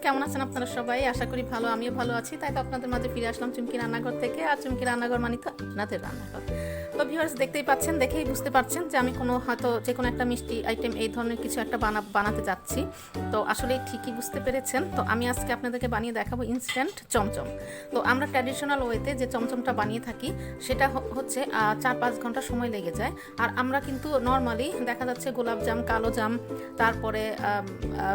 কেমন আছেন আপনারা সবাই? আশা করি ভালো, আমিও ভালো আছি। তাই তো আপনাদের মাঝে ফিরে আসলাম চুমকি রান্নাঘর থেকে। আর চুমকি রান্নাঘর মানে তো আপনাদের রান্নাঘর। তো ভিউয়ার্স, দেখতেই পাচ্ছেন, দেখেই বুঝতে পারছেন যে আমি হয়তো যে কোনো একটা মিষ্টি আইটেম এই ধরনের কিছু একটা বানাতে যাচ্ছি। তো আসলে ঠিকই বুঝতে পেরেছেন। তো আমি আজকে আপনাদেরকে বানিয়ে দেখাবো ইনস্ট্যান্ট চমচম। তো আমরা ট্র্যাডিশনাল ওয়েতে যে চমচমটা বানিয়ে থাকি সেটা হচ্ছে 4-5 ঘন্টা সময় লেগে যায়। আর আমরা কিন্তু নর্মালি দেখা যাচ্ছে গোলাপজাম, কালো জাম, তারপরে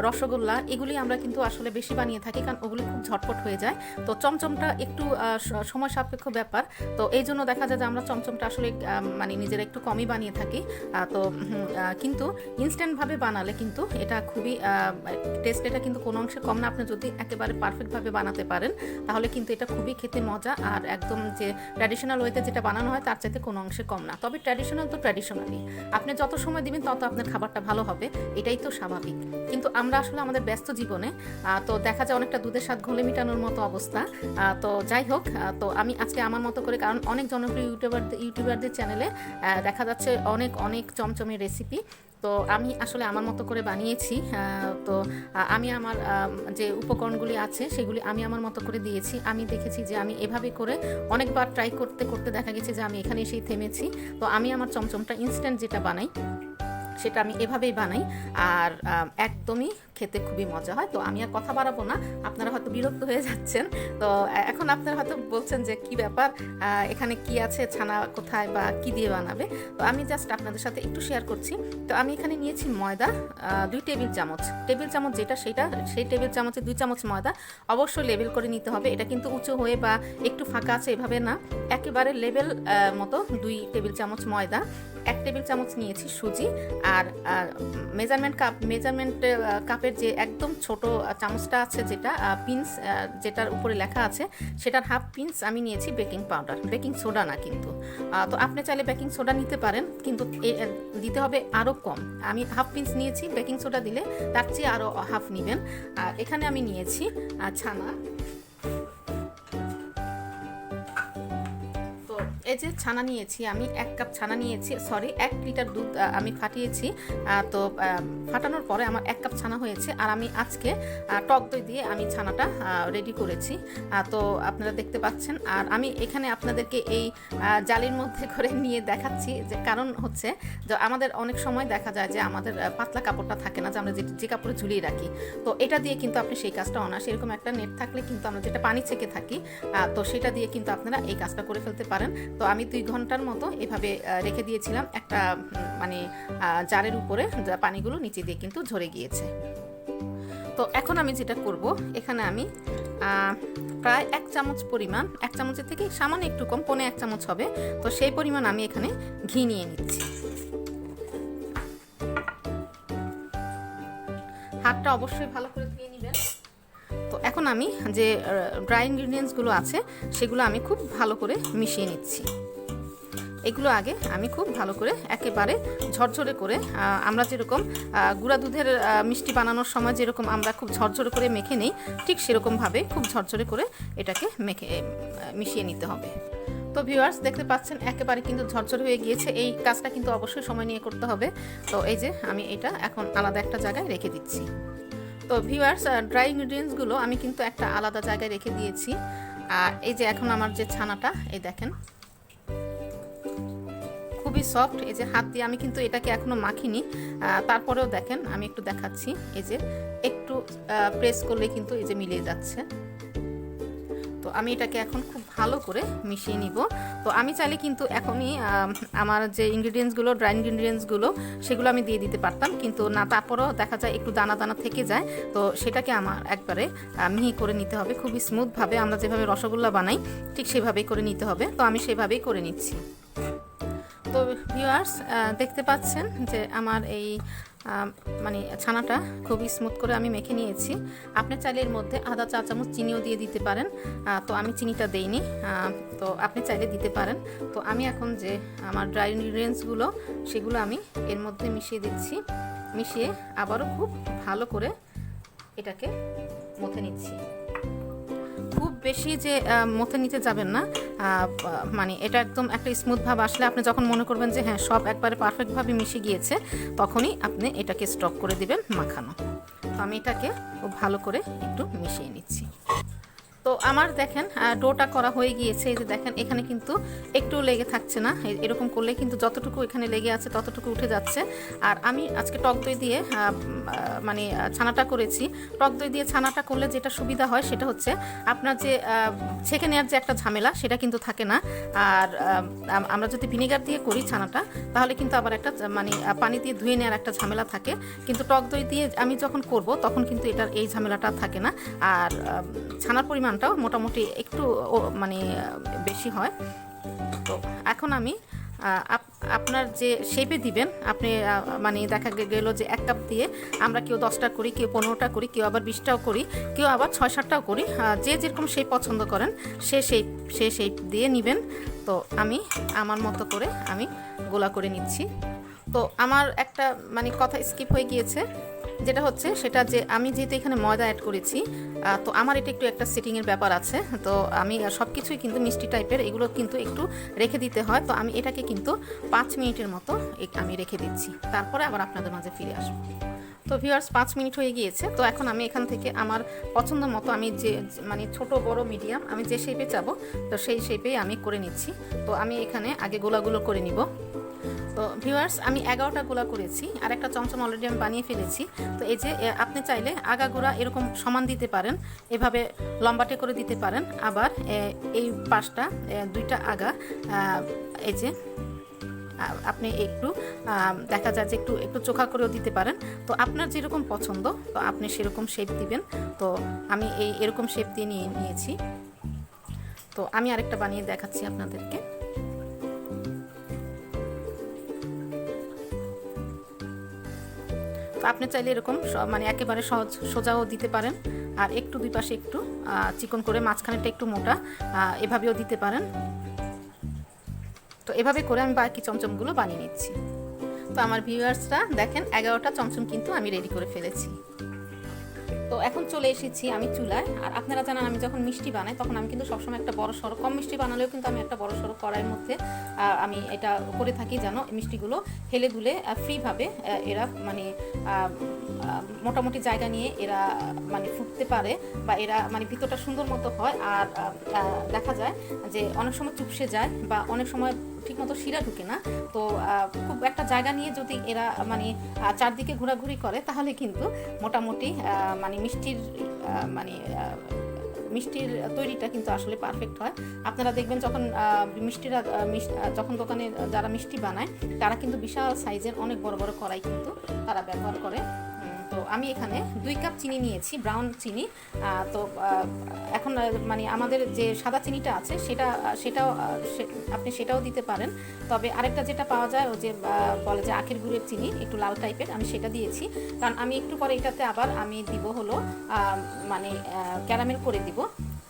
রসগোল্লা, এগুলি আমরা কিন্তু আসলে বেশি বানিয়ে থাকি, কারণ ওগুলি খুব ঝটপট হয়ে যায়। তো চমচমটা একটু সময় সাপেক্ষ ব্যাপার। তো এই জন্য দেখা যায় যে আমরা চমচমটা আসলে মানে নিজেরা একটু কমই বানিয়ে থাকি। তো কিন্তু ইনস্ট্যান্টভাবে বানালে কিন্তু এটা খুবই টেস্ট, এটা কিন্তু কোনো অংশে কম না। আপনি যদি একেবারে পারফেক্টভাবে বানাতে পারেন তাহলে কিন্তু এটা খুবই খেতে মজা, আর একদম যে ট্র্যাডিশনাল ওয়েতে যেটা বানানো হয় তার চাইতে কোনো অংশে কম না। তবে ট্র্যাডিশনাল তো ট্র্যাডিশনালি, আপনি যত সময় দিবেন তত আপনার খাবারটা ভালো হবে, এটাই তো স্বাভাবিক। কিন্তু আমরা আসলে আমাদের ব্যস্ত জীবনে তো দেখা যায় অনেকটা দুধের স্বাদ ঘোলে মেটানোর মতো অবস্থা। তো যাই হোক, তো আমি আজকে আমার মতো করে, কারণ অনেক জনপ্রিয় ইউটিউবারদের চ্যানেলে দেখা যাচ্ছে অনেক অনেক চমচমের রেসিপি। তো আমি আসলে আমার মতো করে বানিয়েছি। তো আমি আমার যে উপকরণগুলি আছে সেগুলি আমি আমার মতো করে দিয়েছি। আমি দেখেছি যে আমি এভাবে করে অনেকবার ট্রাই করতে করতে দেখা গেছে যে আমি এখানে এসেই থেমেছি। তো আমি আমার চমচমটা ইনস্ট্যান্ট যেটা বানাই সেটা আমি এভাবেই বানাই, আর একদমই খেতে খুবই মজা হয়। তো আমি আর কথা বাড়াবো না, আপনারা হয়তো বিরক্ত হয়ে যাচ্ছেন। তো এখন আপনারা হয়তো বলছেন যে কি ব্যাপার, এখানে কি আছে, ছানা কোথায় বা কি দিয়ে বানাবে। তো আমি জাস্ট আপনাদের সাথে একটু শেয়ার করছি। তো আমি এখানে নিয়েছি ময়দা 2 টেবিল চামচ যেটা সেটা, সেই টেবিল চামচে 2 চামচ ময়দা। অবশ্যই লেবেল করে নিতে হবে, এটা কিন্তু উঁচু হয়ে বা একটু ফাঁকা আছে এভাবে না, একেবারে লেবেল মতো 2 টেবিল চামচ ময়দা। 1 টেবিল চামচ নিয়েছি সুজি। আর মেজারমেন্ট কাপের যে একদম ছোট চামচটা আছে, যেটা পিন্স, যেটার উপরে লেখা আছে সেটার হাফ পিন্স আমি নিয়েছি বেকিং পাউডার, বেকিং সোডা না কিন্তু। তো আপনি চাইলে বেকিং সোডা নিতে পারেন, কিন্তু দিতে হবে আরও কম। আমি হাফ পিন্স নিয়েছি, বেকিং সোডা দিলে তার চেয়ে আরও হাফ নেবেন। আর এখানে আমি নিয়েছি ছানা। এই যে ছানা নিয়েছি আমি, 1 কাপ ছানা নিয়েছি, সরি 1 লিটার দুধ আমি ফাটিয়েছি। তো ফাটানোর পরে আমার 1 কাপ ছানা হয়েছে। আর আমি আজকে টক দই দিয়ে আমি ছানাটা রেডি করেছি। তো আপনারা দেখতে পাচ্ছেন। আর আমি এখানে আপনাদেরকে এই জালির মধ্যে করে নিয়ে দেখাচ্ছি, যে কারণ হচ্ছে যে আমাদের অনেক সময় দেখা যায় যে আমাদের পাতলা কাপড়টা থাকে না, যে আমরা যে কাপড়ে ঝুলিয়ে রাখি। তো এটা দিয়ে কিন্তু আপনি সেই কাজটা অনায়াসে, এরকম একটা নেট থাকলে কিন্তু আমরা যেটা পানি ছেঁকে থাকি, তো সেটা দিয়ে কিন্তু আপনারা এই কাজটা করে ফেলতে পারেন। তো আমি 2 ঘন্টার মতো এভাবে রেখে দিয়েছিলাম একটা মানে জারের উপরে, পানিগুলো নিচে দিয়ে কিন্তু ঝরে গিয়েছে। তো এখন আমি যেটা করব, এখানে আমি প্রায় 1 চামচ পরিমাণ, 1 চামচের থেকে সামান্য একটু কম, 1.25 চামচ হবে, তো সেই পরিমাণ আমি এখানে ঘি নিয়ে নিচ্ছি। হাতটা অবশ্যই ভালো করে ধুয়ে নেবেন। তো এখন আমি যে ড্রাই ইনগ্রিডিয়েন্টসগুলো আছে সেগুলো আমি খুব ভালো করে মিশিয়ে নিচ্ছি। এগুলো আগে আমি খুব ভালো করে একেবারে ঝরঝরে করে, আমরা যেরকম গুঁড়া দুধের মিষ্টি বানানোর সময় যেরকম আমরা খুব ঝরঝরে করে মেখে নেই, ঠিক সেরকমভাবে খুব ঝরঝরে করে এটাকে মিশিয়ে নিতে হবে। তো ভিউয়ার্স, দেখতে পাচ্ছেন একেবারে কিন্তু ঝরঝরে হয়ে গিয়েছে। এই কাজটা কিন্তু অবশ্যই সময় নিয়ে করতে হবে। তো এই যে আমি এটা এখন আলাদা একটা জায়গায় রেখে দিচ্ছি। তো ভিউয়ার্স, ড্রাই ইনগ্রিডিয়েন্টসগুলো আমি কিন্তু একটা আলাদা জায়গায় রেখে দিয়েছি। আর এই যে এখন আমার যে ছানাটা, এই দেখেন খুবই সফট। এই যে হাত দিয়ে আমি কিন্তু এটাকে এখনো মাখিনি, তারপরেও দেখেন আমি একটু দেখাচ্ছি, এই যে একটু প্রেস করলে কিন্তু এই যে মিলিয়ে যাচ্ছে। তো আমি এটাকে এখন খুব ভালো করে মিশিয়ে নিব। তো আমি চাইলে কিন্তু এখনই আমার যে ইনগ্রিডিয়েন্টসগুলো, ড্রাই ইনগ্রিডিয়েন্টসগুলো, সেগুলো আমি দিয়ে দিতে পারতাম, কিন্তু না, তারপরেও দেখা যায় একটু দানা দানা থেকে যায়। তো সেটাকে আমার একবারে মিহি করে নিতে হবে, খুবই স্মুথভাবে, আমরা যেভাবে রসগোল্লা বানাই ঠিক সেভাবেই করে নিতে হবে। তো আমি সেভাবেই করে নিচ্ছি। তো ভিউয়ার্স, দেখতে পাচ্ছেন যে আমার এই মানে ছানাটা খুবই স্মুথ করে আমি মেখে নিয়েছি। আপনি চাইলে এর মধ্যে আধা চা চামচ চিনিও দিয়ে দিতে পারেন। তো আমি চিনিটা দেইনি, তো আপনি চাইলে দিতে পারেন। তো আমি এখন যে আমার ড্রাই ইনগ্রিডিয়েন্টসগুলো সেগুলো আমি এর মধ্যে মিশিয়ে দিচ্ছি। মিশিয়ে আবারও খুব ভালো করে এটাকে মথে নিচ্ছি। খুব বেশি যে মথে নিতে যাবেন না, মানে এটা একদম একটা স্মুথ ভাব আসলে, আপনি যখন মনে করবেন যে হ্যাঁ সব একবারে পারফেক্টভাবে মিশে গিয়েছে, তখনই আপনি এটাকে স্টপ করে দিবেন মাখানো। তো আমি এটাকে খুব ভালো করে একটু মিশিয়ে নিচ্ছি। তো আমার দেখেন ডোটা করা হয়ে গিয়েছে। এই যে দেখেন এখানে কিন্তু একটু লেগে থাকছে না, এরকম করলে কিন্তু যতটুকু এখানে লেগে আছে ততটুকু উঠে যাচ্ছে। আর আমি আজকে টক দই দিয়ে মানে ছানাটা করেছি। টক দই দিয়ে ছানাটা করলে যেটা সুবিধা হয় সেটা হচ্ছে আপনার যে ছেঁকে নেওয়ার যে একটা ঝামেলা সেটা কিন্তু থাকে না। আর আমরা যদি ভিনেগার দিয়ে করি ছানাটা তাহলে কিন্তু আবার একটা মানে পানি দিয়ে ধুয়ে নেওয়ার একটা ঝামেলা থাকে, কিন্তু টক দই দিয়ে আমি যখন করব তখন কিন্তু এটার এই ঝামেলাটা থাকে না। আর ছানার পরিমাণটাও মোটামুটি একটু মানে বেশি হয়। তো এখন আমি আপনার যে শেপে দিবেন আপনি মানে দেখা গেল যে 1 কাপ দিয়ে আমরা কেউ 10টা করি, কেউ 15টা করি, কেউ আবার 20টাও করি, কেউ আবার 6-7টাও করি। যে যেরকম শেপ পছন্দ করেন সে শেপ দিয়ে নেবেন। তো আমি আমার মতো করে আমি গোলা করে নিচ্ছি। তো আমার একটা মানে কথা স্কিপ হয়ে গিয়েছে, যেটা হচ্ছে সেটা যে আমি যেহেতু এখানে ময়দা অ্যাড করেছি, তো আমার এটা একটু একটা সেটিংয়ের ব্যাপার আছে। তো আমি সব কিছুই কিন্তু মিষ্টি টাইপের এগুলো কিন্তু একটু রেখে দিতে হয়। তো আমি এটাকে কিন্তু 5 মিনিটের মতো আমি রেখে দিচ্ছি, তারপরে আবার আপনাদের মাঝে ফিরে আসবো। তো ভিউয়ার্স 5 মিনিট হয়ে গিয়েছে। তো এখন আমি এখান থেকে আমার পছন্দ মতো আমি যে মানে ছোট বড় মিডিয়াম আমি যে শেপে চাবো তো সেই শেপেই আমি করে নিচ্ছি। তো আমি এখানে আগে গোলাগুলো করে নিব। তো ভিউয়ার্স আমি 11টা গোলা করেছি, আর একটা চমচম অলরেডি আমি বানিয়ে ফেলেছি। তো এই যে আপনি চাইলে আগাগোড়া এরকম সমান দিতে পারেন, এভাবে লম্বাটে করে দিতে পারেন। আবার এই পাশটা 2টা আগা এই যে আপনি একটু দেখা যায় যে একটু চোখা করেও দিতে পারেন। তো আপনার যেরকম পছন্দ তো আপনি সেরকম শেপ দিবেন। তো আমি এরকম শেপ দিয়ে নিয়েছি। তো আমি আরেকটা বানিয়ে দেখাচ্ছি আপনাদেরকে। তো আপনি চাইলে এরকম মানে একেবারে সোজাও দিতে পারেন, আর একটু দুই পাশে একটু চিকন করে মাঝখানেটা একটু মোটা এভাবেও দিতে পারেন। তো এভাবে করে আমি বাকি চমচমগুলো বানিয়ে নিচ্ছি। তো আমার ভিউয়ার্সরা দেখেন 11টা চমচম কিন্তু আমি রেডি করে ফেলেছি। তো এখন চলে এসেছি আমি চুলায়। আর আপনারা জানেন আমি যখন মিষ্টি বানাই তখন আমি কিন্তু সবসময় একটা বড় সড়ো, কম মিষ্টি বানালেও কিন্তু আমি একটা বড় সড়ো কড়াইয়ের মধ্যে আমি এটা করে থাকি যেন মিষ্টিগুলো হেলে দুলে ফ্রিভাবে এরা মানে মোটামুটি জায়গা নিয়ে এরা মানে ফুটতে পারে, বা এরা মানে ভিতরটা সুন্দর মতো হয়। আর দেখা যায় যে অনেক সময় চুপসে যায় বা অনেক সময় ঠিকমতো শিরা ঢুকে না। তো খুব একটা জায়গা নিয়ে যদি এরা মানে চারদিকে ঘোরাঘুরি করে তাহলে কিন্তু মোটামুটি মানে মিষ্টির তৈরিটা কিন্তু আসলে পারফেক্ট হয়। আপনারা দেখবেন যখন যখন দোকানে যারা মিষ্টি বানায় তারা কিন্তু বিশাল সাইজের অনেক বড় বড় কড়াই কিন্তু তারা ব্যবহার করে। তো আমি এখানে 2 কাপ চিনি নিয়েছি, ব্রাউন চিনি। তো এখন মানে আমাদের যে সাদা চিনিটা আছে সেটাও আপনি সেটাও দিতে পারেন। তবে আরেকটা যেটা পাওয়া যায় ওই যে বলে যে আখের গুড়ের চিনি, একটু লাল টাইপের, আমি সেটা দিয়েছি। কারণ আমি একটু পরে এটাতে আবার আমি দিব হলো মানে ক্যারামেল করে দিব।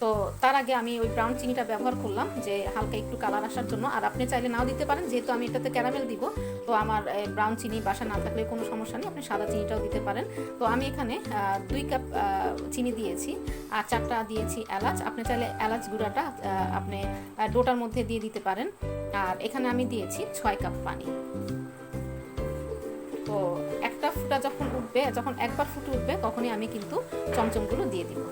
তো তার আগে আমি ওই ব্রাউন চিনিটা ব্যবহার করলাম যে হালকা একটু কালার আসার জন্য। আর আপনি চাইলে নাও দিতে পারেন, যেহেতু আমি এটাতে ক্যারামেল দিব তো আমার ব্রাউন চিনি বাসা না থাকলে কোনো সমস্যা নেই, আপনি সাদা চিনিটাও দিতে পারেন। তো আমি এখানে 2 কাপ চিনি দিয়েছি, আর 4টা দিয়েছি এলাচ। আপনি চাইলে এলাচ গুঁড়াটা আপনি ডোটার মধ্যে দিয়ে দিতে পারেন। আর এখানে আমি দিয়েছি 6 কাপ পানি। তো একটা ফুটা যখন উঠবে, যখন একবার ফুটে উঠবে তখনই আমি কিন্তু চমচমগুলো দিয়ে দিব।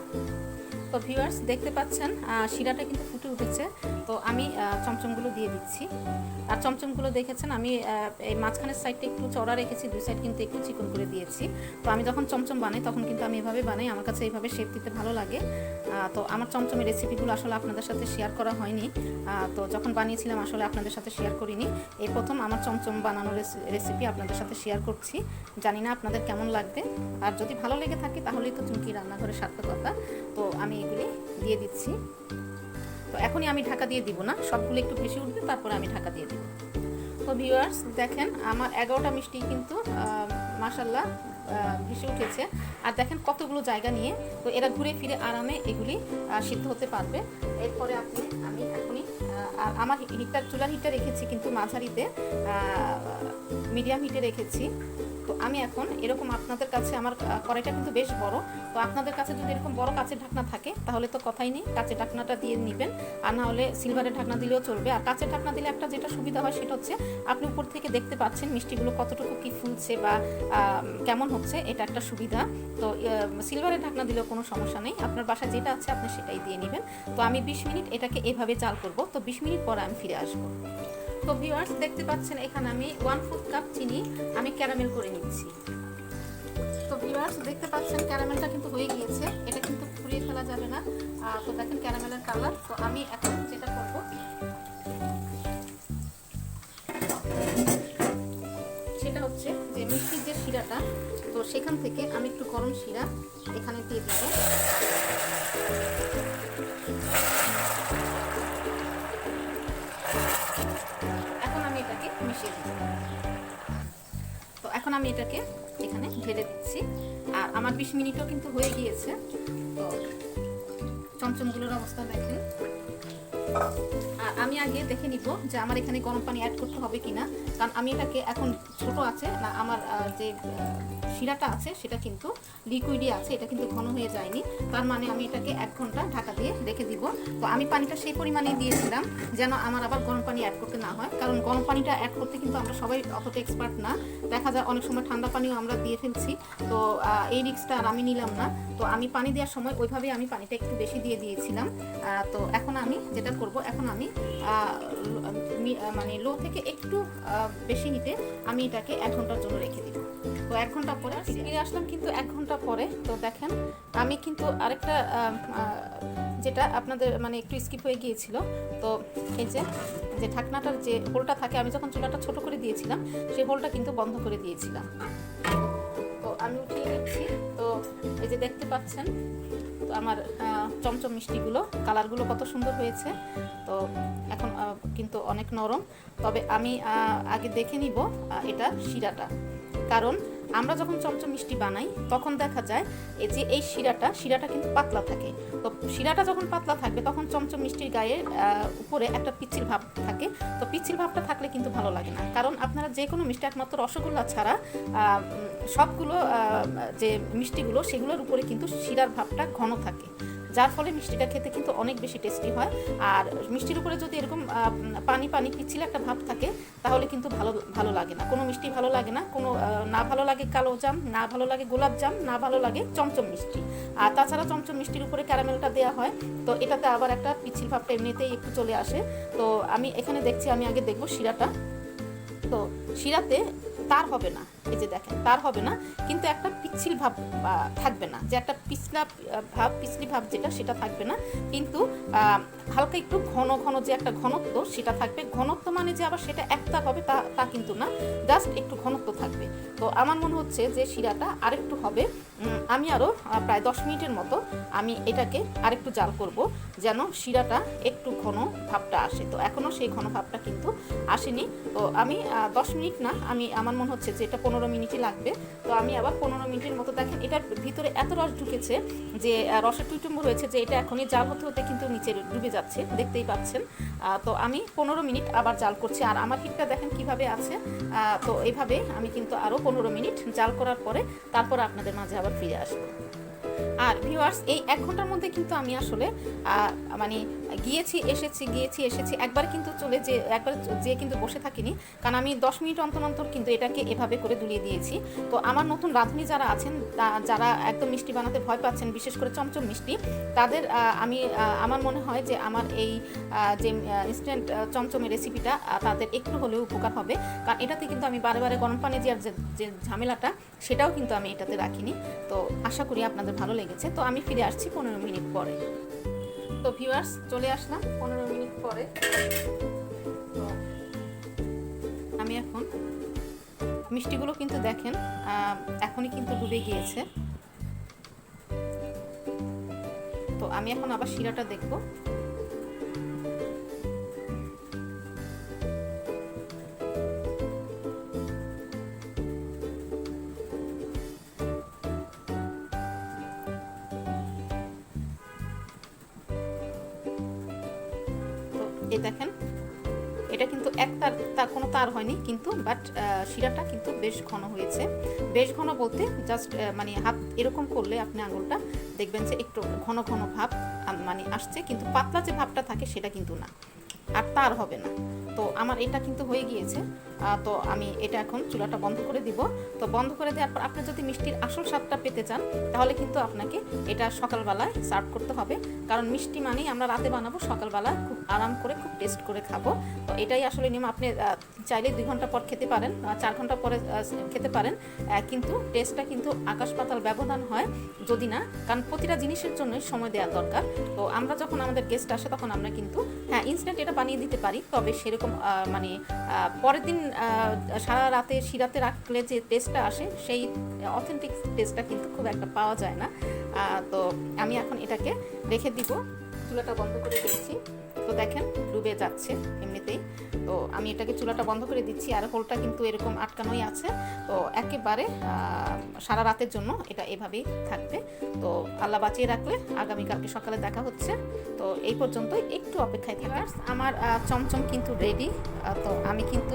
তো ভিউয়ার্স দেখতে পাচ্ছেন শিরাটা কিন্তু ফুটে উঠেছে। তো আমি চমচমগুলো দিয়ে দিচ্ছি। আর চমচমগুলো দেখেছেন আমি এই মাঝখানের সাইডটা একটু চড়া রেখেছি, 2 সাইড কিন্তু একটু চিকন করে দিয়েছি। তো আমি যখন চমচম বানাই তখন কিন্তু আমি এভাবে বানাই, আমার কাছে এইভাবে শেপ দিতে ভালো লাগে। তো আমার চমচমের রেসিপিগুলো আসলে আপনাদের সাথে শেয়ার করা হয়নি। তো যখন বানিয়েছিলাম আসলে আপনাদের সাথে শেয়ার করিনি, এই প্রথম আমার চমচম বানানোর রেসিপি আপনাদের সাথে শেয়ার করছি। জানি না আপনাদের কেমন লাগবে, আর যদি ভালো লেগে থাকে তাহলেই তো চুমকি রান্নাঘরের সার্থকতা। তো আমি এগুলি দিয়ে দিচ্ছি। তো এখনই আমি ঢাকা দিয়ে দিব না, সবগুলো একটু বেশি উঠবে তারপরে আমি ঢাকা দিয়ে দিব। তো ভিউয়ার্স দেখেন আমার 11টা মিষ্টি কিন্তু মাশাআল্লাহ ভেসে উঠেছে। আর দেখেন কতগুলো জায়গা নিয়ে তো এরা ঘুরে ফিরে আরামে এগুলি সিদ্ধ হতে পারবে। এরপরে আমি এখনই আর আমার চুলার হিটটা রেখেছি কিন্তু মাঝারিতে, মিডিয়াম হিটে রেখেছি। তো আমি এখন এরকম, আপনাদের কাছে আমার কড়াইটা কিন্তু বেশ বড়, তো আপনাদের কাছে যদি এরকম বড় কাচের ঢাকনা থাকে তাহলে তো কথাই নেই, কাচের ঢাকনাটা দিয়ে নেবেন। আর না হলে সিলভারের ঢাকনা দিলেও চলবে। আর কাচের ঢাকনা দিলে একটা যেটা সুবিধা হয় সেটা হচ্ছে আপনি উপর থেকে দেখতে পাচ্ছেন মিষ্টিগুলো কতটুকু কি ফুলছে বা কেমন হচ্ছে, এটা একটা সুবিধা। তো সিলভারের ঢাকনা দিলেও কোনো সমস্যা নেই, আপনার বাসায় যেটা আছে আপনি সেটাই দিয়ে নেবেন। তো আমি 20 মিনিট এটাকে এভাবে জাল করব। তো 20 মিনিট পরে আমি ফিরে আসবো। তো ভিউয়ার্স দেখতে পাচ্ছেন এখানে আমি 1/4 কাপ চিনি আমি ক্যারামেল করে নিচ্ছি। তো ভিউয়ার্স দেখতে পাচ্ছেন ক্যারামেলটা কিন্তু হয়ে গিয়েছে, এটা কিন্তু পুড়িয়ে ফেলা যাবে না। তো দেখেন ক্যারামেলের কালার। তো আমি এখন যেটা করব সেটা হচ্ছে যে মিষ্টির যে শিরাটা, তো সেখান থেকে আমি একটু গরম শিরা এখানে দিয়ে দেব। এখন আমি এটাকে মিশিয়ে দিব। তো এখন আমি এটাকে এখানে ঢেলে দিচ্ছি। আর আমার 20 মিনিটও কিন্তু হয়ে গিয়েছে। তো চমচমগুলোর অবস্থা দেখেন। আর আমি আগে দেখে নিব যে আমার এখানে গরম পানি অ্যাড করতে হবে কিনা, কারণ আমি এটাকে এখন ছোট আছে না, আমার যে শিরাটা আছে সেটা কিন্তু লিকুইডই আছে, এটা কিন্তু ঘন হয়ে যায়নি। তার মানে আমি এটাকে 1 ঘন্টা ঢাকা দিয়ে রেখে দিব। তো আমি পানিটা সেই পরিমাণেই দিয়েছিলাম যেন আমার আবার গরম পানি অ্যাড করতে না হয়, কারণ গরম পানিটা অ্যাড করতে কিন্তু আমরা সবাই অতটা এক্সপার্ট না, দেখা যায় অনেক সময় ঠান্ডা পানিও আমরা দিয়ে ফেলছি। তো এই রিস্কটা আর আমি নিলাম না। তো আমি পানি দেওয়ার সময় ওইভাবেই আমি পানিটা একটু বেশি দিয়ে দিয়েছিলাম। তো এখন আমি যেটা করব, এখন আমি মানে লো থেকে একটু বেশি হিটে আমি এটাকে 1 ঘন্টার জন্য রেখে দিব। তো 1 ঘন্টা পরে ফিরে আসলাম কিন্তু 1 ঘন্টা পরে। তো দেখেন আমি কিন্তু আরেকটা যেটা আপনাদের মানে একটু স্কিপ হয়ে গিয়েছিল, তো এই যে ঢাকনাটার যে হোলটা থাকে, আমি যখন চুলাটা ছোট করে দিয়েছিলাম সেই হোলটা কিন্তু বন্ধ করে দিয়েছিলাম। তো আমি উঠিয়ে নিচ্ছি। তো এই যে দেখতে পাচ্ছেন তো আমার চমচম মিষ্টিগুলো কালারগুলো কত সুন্দর হয়েছে। তো এখন কিন্তু অনেক নরম। তবে আমি আগে দেখে নিব এটা শিরাটা, কারণ আমরা যখন চমচম মিষ্টি বানাই তখন দেখা যায় এই শিরাটা কিন্তু পাতলা থাকে। তো শিরাটা যখন পাতলা থাকবে তখন চমচম মিষ্টির গায়ে উপরে একটা পিচ্ছিল ভাব থাকে। তো পিচ্ছিল ভাবটা থাকলে কিন্তু ভালো লাগে না, কারণ আপনারা যে কোনো মিষ্টি একমাত্র রসগোল্লা ছাড়া সবগুলো যে মিষ্টিগুলো সেগুলোর উপরে কিন্তু শিরার ভাবটা ঘন থাকে, যার ফলে মিষ্টিটা খেতে কিন্তু অনেক বেশি টেস্টি হয়। আর মিষ্টির উপরে যদি এরকম পানি পানি পিচ্ছিল একটা ভাব থাকে তাহলে কিন্তু ভালো লাগে না, কোনো মিষ্টি ভালো লাগে না। কোনো না ভালো লাগে কালো জাম, না ভালো লাগে গোলাপ জাম, না ভালো লাগে চমচম মিষ্টি। আর তাছাড়া চমচম মিষ্টির উপরে ক্যারামেলটা দেওয়া হয়, তো এটাতে আবার একটা পিচ্ছিল ভাবটা এমনিতেই একটু চলে আসে। তো আমি এখানে দেখছি, আমি আগে দেখবো শিরাটা। তো শিরাতে তার হবে না, এই যে দেখেন তার হবে না, কিন্তু একটা পিচ্ছিল ভাব থাকবে না, যে একটা পিছলি ভাব যেটা সেটা থাকবে না, কিন্তু হালকা একটু ঘন ঘন যে একটা ঘনত্ব সেটা থাকবে। ঘনত্ব মানে যে আবার সেটা একটা হবে তা কিন্তু না, জাস্ট একটু ঘনত্ব থাকবে। তো আমার মনে হচ্ছে যে শিরাটা আরেকটু হবে। আমি আরও প্রায় 10 মিনিটের মতো আমি এটাকে আরেকটু জাল করব যেন শিরাটা একটু ঘন ভাবটা আসে। তো এখনও সেই ঘন ভাবটা কিন্তু আসেনি। তো আমি 10 মিনিট না, আমার মনে হচ্ছে যে এটা 15 মিনিটই লাগবে। তো আমি আবার 15 মিনিটের মতো, দেখেন এটার ভিতরে এত রস ঢুকেছে যে রসের টুইটুম্ব হয়েছে যে এটা এখনই জাল হতে হতে কিন্তু নিচে ডুবে যাচ্ছে, দেখতেই পাচ্ছেন। তো আমি 15 মিনিট আবার জাল করছি, আর আমার হিটটা দেখেন কিভাবে আছে। তো এইভাবে আমি কিন্তু আরও 15 মিনিট জাল করার পরে তারপর আপনাদের মাঝে আবার ফিরে আসবো। আর ভিউয়ার্স এই 1 ঘন্টার মধ্যে কিন্তু আমি আসলে মানে গিয়েছি এসেছি একবার কিন্তু একবার যেয়ে কিন্তু বসে থাকিনি, কারণ আমি 10 মিনিট অন্তর অন্তর কিন্তু এটাকে এভাবে করে দুলিয়ে দিয়েছি। তো আমার নতুন রাঁধুনি যারা আছেন, যারা একদম মিষ্টি বানাতে ভয় পাচ্ছেন, বিশেষ করে চমচম মিষ্টি, তাদের আমার মনে হয় যে আমার এই যে ইনস্ট্যান্ট চমচমের রেসিপিটা তাদের একটু হলেও উপকার হবে, কারণ এটাতে কিন্তু আমি বারে বারে গরম পানি দেওয়ার যে ঝামেলাটা সেটাও কিন্তু আমি এটাতে রাখিনি। তো আশা করি আপনাদের ভালো লেগেছে। তো আমি ফিরে আসছি 15 মিনিট পরে। তো ভিউয়ার্স চলে আসলাম 15 মিনিট পরে। তো আমি এখন মিষ্টিগুলো কিন্তু দেখেন এখনই কিন্তু ডুবে গিয়েছে। তো আমি এখন আবার শিরাটা দেখব। এই দেখেন এটা কিন্তু তার কোনো তার হয়নি কিন্তু, বাট শিরাটা কিন্তু বেশ ঘন হয়েছে। বেশ ঘন বলতে জাস্ট মানে হাত এরকম করলে আপনি আঙুলটা দেখবেন যে একটু ঘন ঘন ভাব মানে আসছে, কিন্তু পাতলা যে ভাবটা থাকে সেটা কিন্তু না, আর তার হবে না। তো আমার এটা কিন্তু হয়ে গিয়েছে। তো আমি এটা এখন চুলাটা বন্ধ করে দিব। তো বন্ধ করে দেওয়ার পর আপনি যদি মিষ্টির আসল স্বাদটা পেতে চান তাহলে কিন্তু আপনাকে এটা সকালবেলায় সার্ভ করতে হবে, কারণ মিষ্টি মানেই আমরা রাতে বানাবো, সকালবেলা খুব আরাম করে খুব টেস্ট করে খাবো। তো এটাই আসলে নিয়ম। আপনি চাইলে 2 ঘন্টা পর খেতে পারেন, 4 ঘন্টা পরে খেতে পারেন, কিন্তু টেস্টটা কিন্তু আকাশ পাতাল ব্যবধান হয় যদি না, কারণ প্রতিটা জিনিসের জন্যই সময় দেওয়া দরকার। তো আমরা যখন আমাদের গেস্ট আসে তখন আমরা কিন্তু ইনস্ট্যান্ট এটা বানিয়ে দিতে পারি, তবে সেরকম মানে পরের দিন সারা রাতে শিরাতে রাখলে যে টেস্টটা আসে সেই অথেন্টিক টেস্টটা কিন্তু খুব একটা পাওয়া যায় না। তো আমি এখন এটাকে রেখে দিব। চুলাটা বন্ধ করে দিচ্ছি। তো দেখেন ডুবে যাচ্ছে এমনিতেই। তো আমি এটাকে চুলাটা বন্ধ করে দিচ্ছি, আর হোলটা কিন্তু এরকম আটকানোই আছে। তো একেবারে সারা রাতের জন্য এটা এভাবেই থাকবে। তো আল্লাহ বাঁচিয়ে রাখলে আগামীকালকে সকালে দেখা হচ্ছে। তো এই পর্যন্তই, একটু অপেক্ষায় থাকা। আমার চমচম কিন্তু রেডি। তো আমি কিন্তু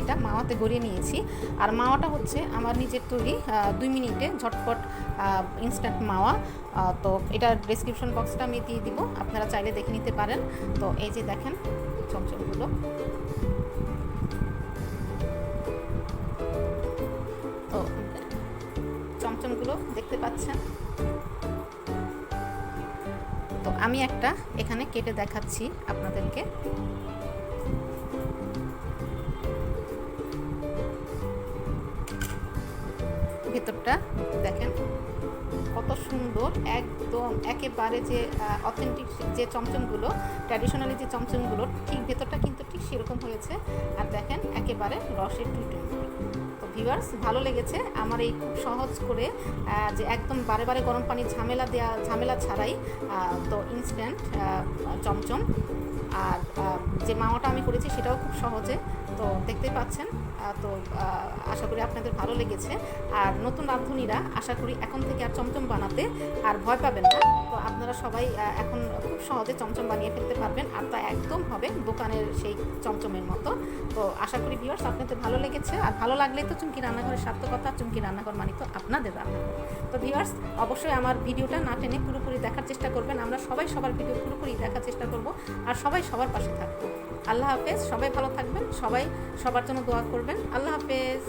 এটা মাওয়াতে গড়িয়ে নিয়েছি, আর মাওয়াটা হচ্ছে আমার নিজের তৈরি 2 মিনিটে ঝটপট ইনস্ট্যান্ট মাওয়া। তো এটার ডেসক্রিপশন বক্সটা আমি দিয়ে দিব, আপনারা চাইলে দেখে নিতে পারেন। তো এই যে দেখেন চমচমগুলো, তো চমচমগুলো দেখতে পাচ্ছেন। তো আমি একটা এখানে কেটে দেখাচ্ছি আপনাদেরকে। ভেতরটা দেখেন কত সুন্দর, একদম একেবারে যে অথেন্টিক যে চমচমগুলো, ট্র্যাডিশনালি যে চমচমগুলো, ঠিক ভেতরটা কিন্তু ঠিক সেরকম হয়েছে। আর দেখেন একেবারে রসের টুইটুই। তো ভিউয়ার্স, ভালো লেগেছে আমার এই খুব সহজ করে যে একদম বারে বারে গরম পানি ঝামেলা ছাড়াই তো ইনস্ট্যান্ট চমচম। আর যে মাওয়াটা আমি করেছি সেটাও খুব সহজে, তো দেখতেই পাচ্ছেন। তো আশা করি আপনাদের ভালো লেগেছে। আর নতুন রাঁধুনিরা আশা করি এখন থেকে আর চমচম বানাতে আর ভয় পাবেন না। তো আপনারা সবাই এখন খুব সহজে চমচম বানিয়ে ফেলতে পারবেন, আর তা একদম হবে দোকানের সেই চমচমের মতো। তো আশা করি ভিউয়ার্স আপনাদের ভালো লেগেছে, আর ভালো লাগলে তো চুমকি রান্নাঘরের সার্থকতা। চুমকি রান্নাঘর মানে তো আপনাদের রান্নাঘর। তো ভিউয়ার্স অবশ্যই আমার ভিডিওটা না টেনে পুরোপুরি দেখার চেষ্টা করবেন। আমরা সবাই সবার ভিডিও পুরোপুরি দেখার চেষ্টা করব, আর সবাই সবার পাশে থাকবো। আল্লাহ হাফেজ, সবাই ভালো থাকবেন, সবাই সবার জন্য দোয়া করবেন। আল্লাহ হাফেজ।